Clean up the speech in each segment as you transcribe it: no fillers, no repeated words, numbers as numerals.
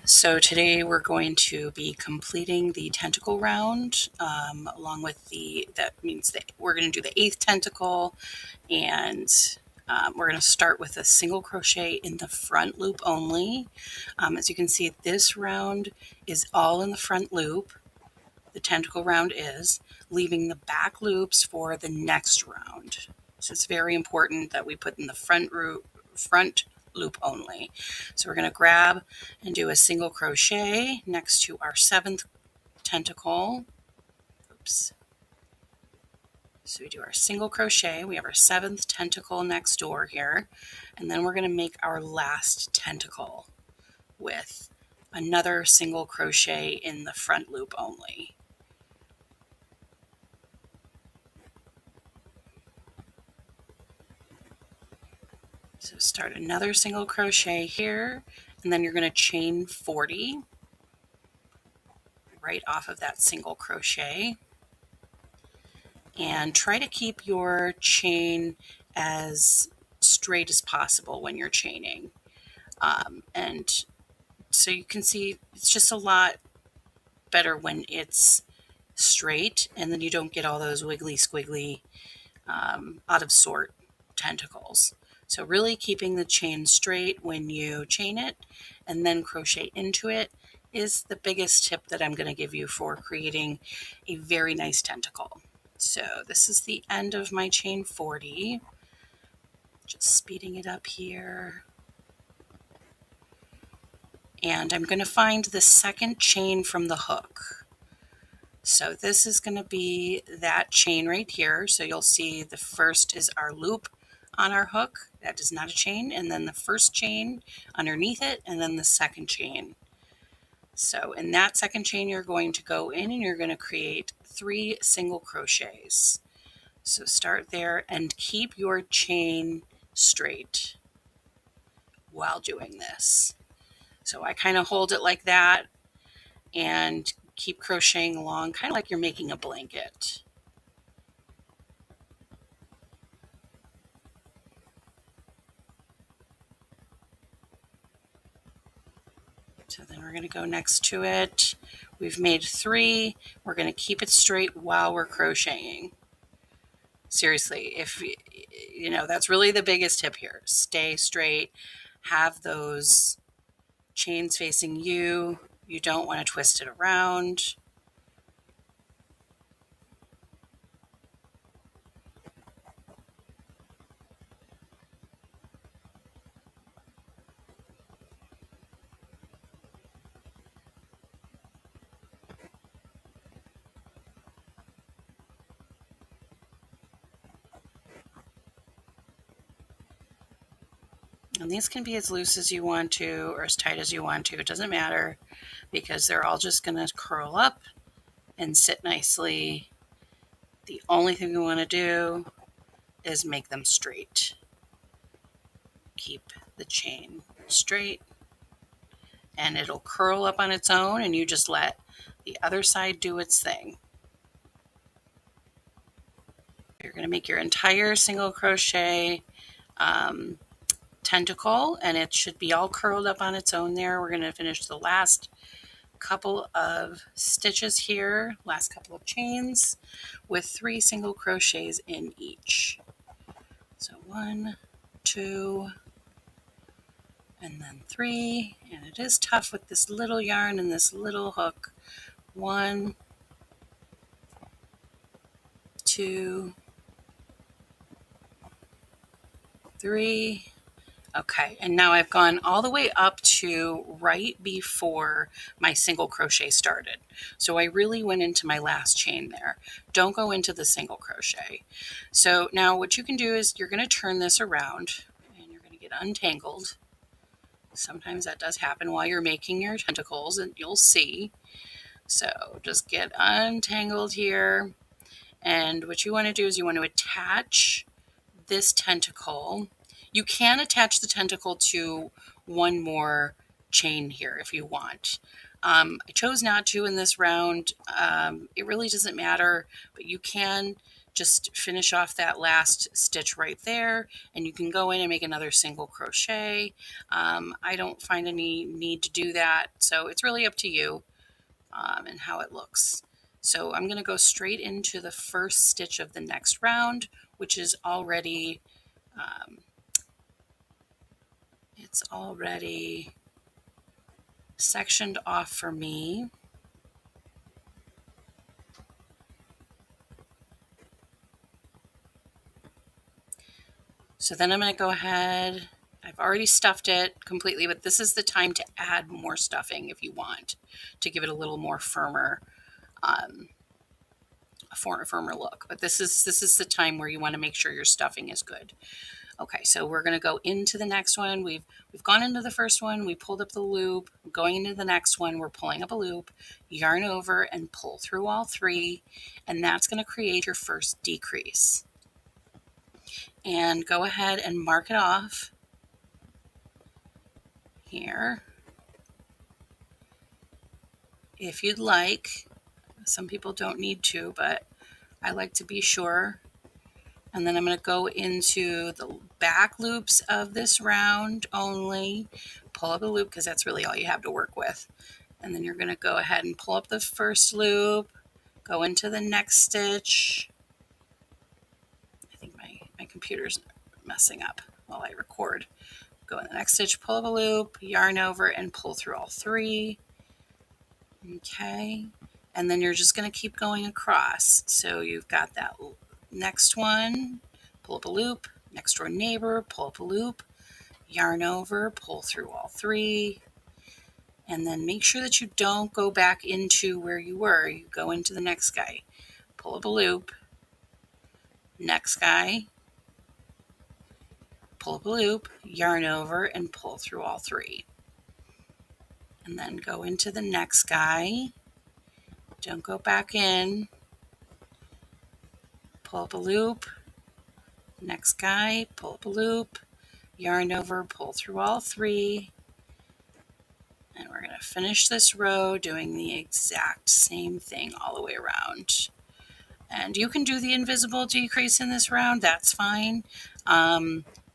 So today we're going to be completing the tentacle round, along with that means that we're going to do the 8th tentacle, and we're going to start with a single crochet in the front loop only. As you can see, this round is all in the front loop. The tentacle round is, leaving the back loops for the next round. So it's very important that we put in the front loop only. So we're going to grab and do a single crochet next to our 7th tentacle. Oops. So we do our single crochet. We have our 7th tentacle next door here. And then we're going to make our last tentacle with another single crochet in the front loop only. So start another single crochet here, and then you're going to chain 40 right off of that single crochet. And try to keep your chain as straight as possible when you're chaining. And so you can see it's just a lot better when it's straight, and then you don't get all those wiggly squiggly out of sort tentacles. So really keeping the chain straight when you chain it and then crochet into it is the biggest tip that I'm going to give you for creating a very nice tentacle. So this is the end of my chain 40. Just speeding it up here. And I'm going to find the second chain from the hook. So this is going to be that chain right here. So you'll see the first is our loop on our hook. That is not a chain. And then the first chain underneath it, and then the second chain. So in that second chain, you're going to go in and you're going to create 3 single crochets. So start there and keep your chain straight while doing this. So I kind of hold it like that and keep crocheting along, kind of like you're making a blanket. So then we're going to go next to it. We've made 3. We're going to keep it straight while we're crocheting. Seriously, if you know, that's really the biggest tip here. Stay straight. Have those chains facing you. You don't want to twist it around. And these can be as loose as you want to or as tight as you want to. It doesn't matter, because they're all just going to curl up and sit nicely. The only thing we want to do is make them straight. Keep the chain straight, and it'll curl up on its own, and you just let the other side do its thing. You're going to make your entire single crochet tentacle, and it should be all curled up on its own there. We're going to finish the last couple of stitches here, last couple of chains, with 3 single crochets in each. So 1, 2, and then 3. And it is tough with this little yarn and this little hook. 1, 2, 3. Okay, and now I've gone all the way up to right before my single crochet started. So I really went into my last chain there. Don't go into the single crochet. So now what you can do is you're going to turn this around, and you're going to get untangled. Sometimes that does happen while you're making your tentacles, and you'll see. So just get untangled here. And what you want to do is you want to attach this tentacle. You can attach the tentacle to one more chain here if you want. I chose not to in this round. It really doesn't matter, but you can just finish off that last stitch right there, and you can go in and make another single crochet. I don't find any need to do that, so it's really up to you and how it looks. So I'm going to go straight into the first stitch of the next round, which is already it's already sectioned off for me. So then I'm going to go ahead, I've already stuffed it completely, but this is the time to add more stuffing if you want to give it a little more firmer, a firmer look. But this is the time where you want to make sure your stuffing is good. Okay, so we're going to go into the next one. We've gone into the first one, we pulled up the loop. Going into the next one, we're pulling up a loop, yarn over and pull through all three, and that's going to create your first decrease. And go ahead and mark it off here if you'd like. Some people don't need to, but I like to be sure. And then I'm going to go into the back loops of this round only, pull up a loop because that's really all you have to work with. And then you're going to go ahead and pull up the first loop, go into the next stitch. I think my computer's messing up while I record. Go in the next stitch, pull up a loop, yarn over, and pull through all three. Okay, and then you're just going to keep going across. So you've got that next one, pull up a loop, next door neighbor, pull up a loop, yarn over, pull through all three, and then make sure that you don't go back into where you were. You go into the next guy, pull up a loop, next guy, pull up a loop, yarn over, and pull through all three. And then go into the next guy, don't go back in, pull up a loop, next guy, pull up a loop, yarn over, pull through all three, and we're going to finish this row doing the exact same thing all the way around. And you can do the invisible decrease in this round, that's fine.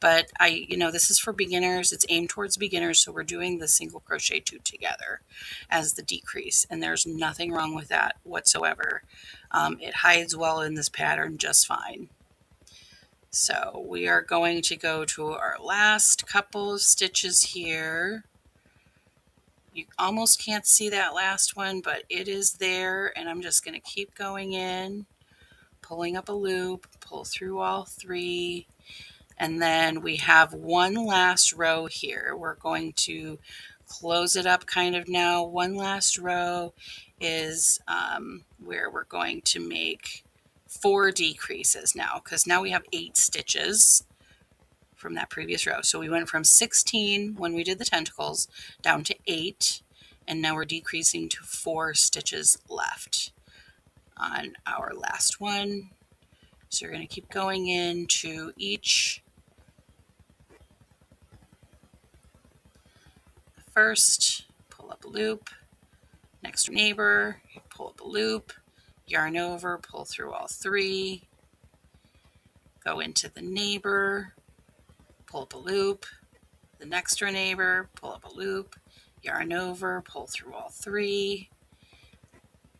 But this is for beginners. It's aimed towards beginners, so we're doing the single crochet two together as the decrease, and there's nothing wrong with that whatsoever. It hides well in this pattern just fine. So we are going to go to our last couple of stitches here. You almost can't see that last one, but it is there, and I'm just going to keep going in, pulling up a loop, pull through all three, and then we have one last row here. We're going to close it up kind of now. One last row is where we're going to make 4 decreases now, because now we have 8 stitches from that previous row. So we went from 16 when we did the tentacles down to 8, and now we're decreasing to 4 stitches left on our last one. So you're going to keep going into each. First, pull up a loop, next neighbor, pull up a loop, yarn over, pull through all 3, go into the neighbor, pull up a loop, the next door neighbor, pull up a loop, yarn over, pull through all 3,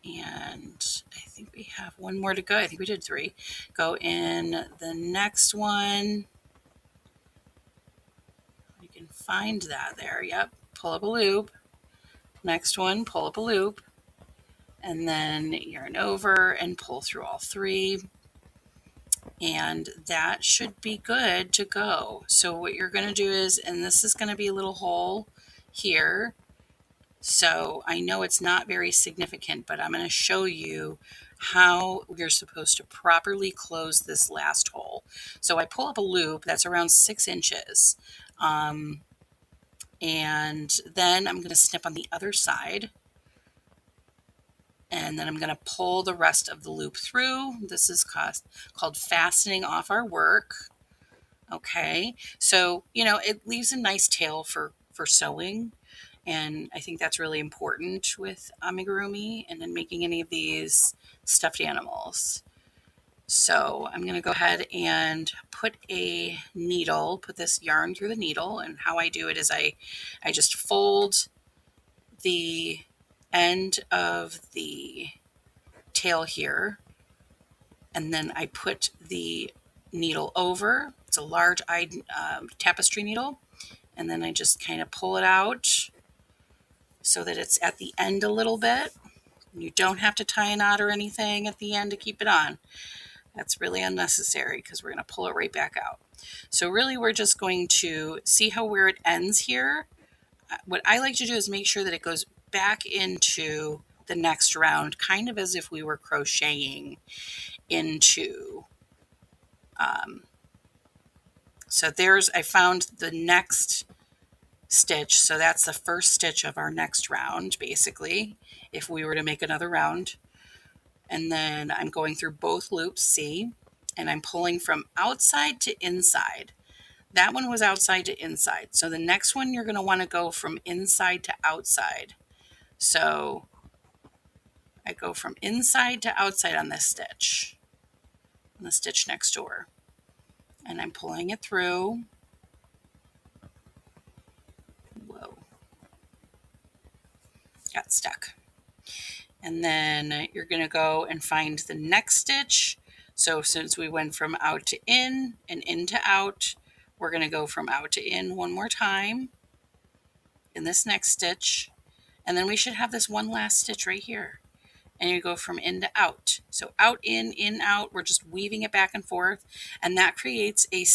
and I think we have one more to go. I think we did 3. Go in the next one. You can find that there. Yep. Pull up a loop. Next one, pull up a loop. And then yarn over and pull through all 3. And that should be good to go. So what you're going to do is, and this is going to be a little hole here. So I know it's not very significant, but I'm going to show you how you're supposed to properly close this last hole. So I pull up a loop that's around 6 inches. And then I'm going to snip on the other side. And then I'm going to pull the rest of the loop through. This is called fastening off our work. Okay, so, it leaves a nice tail for sewing. And I think that's really important with amigurumi and then making any of these stuffed animals. So I'm going to go ahead and put this yarn through the needle. And how I do it is I just fold the end of the tail here, and then I put the needle over. It's a large tapestry needle, and then I just kind of pull it out so that it's at the end a little bit. You don't have to tie a knot or anything at the end to keep it on. That's really unnecessary because we're going to pull it right back out. So really we're just going to see where it ends here. What I like to do is make sure that it goes back into the next round, kind of as if we were crocheting into. So I found the next stitch. So that's the first stitch of our next round, basically, if we were to make another round. And then I'm going through both loops, see, and I'm pulling from outside to inside. That one was outside to inside. So the next one, you're going to want to go from inside to outside. So I go from inside to outside on this stitch, on the stitch next door. And I'm pulling it through. Whoa. Got stuck. And then you're going to go and find the next stitch. So since we went from out to in and in to out, we're going to go from out to in one more time in this next stitch. And then we should have this one last stitch right here. And you go from in to out. So out, in, out. We're just weaving it back and forth. And that creates a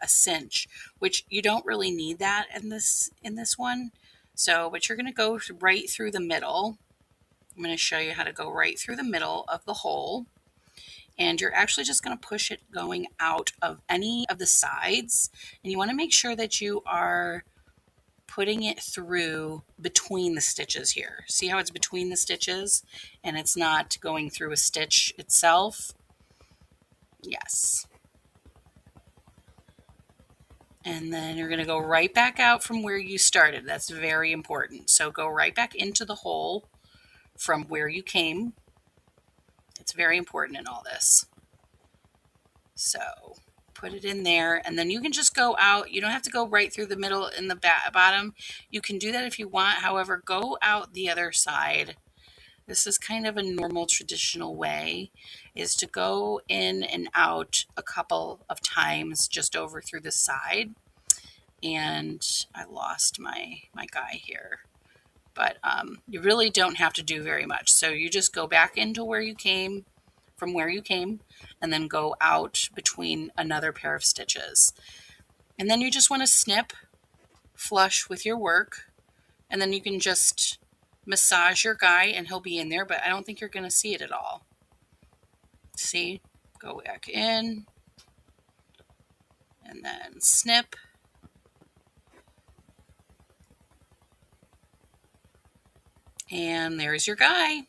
cinch, which you don't really need that in this one. So, but you're going to go right through the middle. I'm going to show you how to go right through the middle of the hole. And you're actually just going to push it going out of any of the sides. And you want to make sure that you are putting it through between the stitches here. See how it's between the stitches and it's not going through a stitch itself? Yes. And then you're going to go right back out from where you started. That's very important. So go right back into the hole from where you came. It's very important in all this. So put it in there, and then you can just go out. You don't have to go right through the middle in the bottom. You can do that if you want. However, go out the other side. This is kind of a normal traditional way, is to go in and out a couple of times just over through the side. And I lost my guy here. But you really don't have to do very much. So you just go back into where you came, from where you came, and then go out between another pair of stitches. And then you just want to snip flush with your work, and then you can just massage your guy and he'll be in there, but I don't think you're going to see it at all. See? Go back in, and then snip. And there's your guy.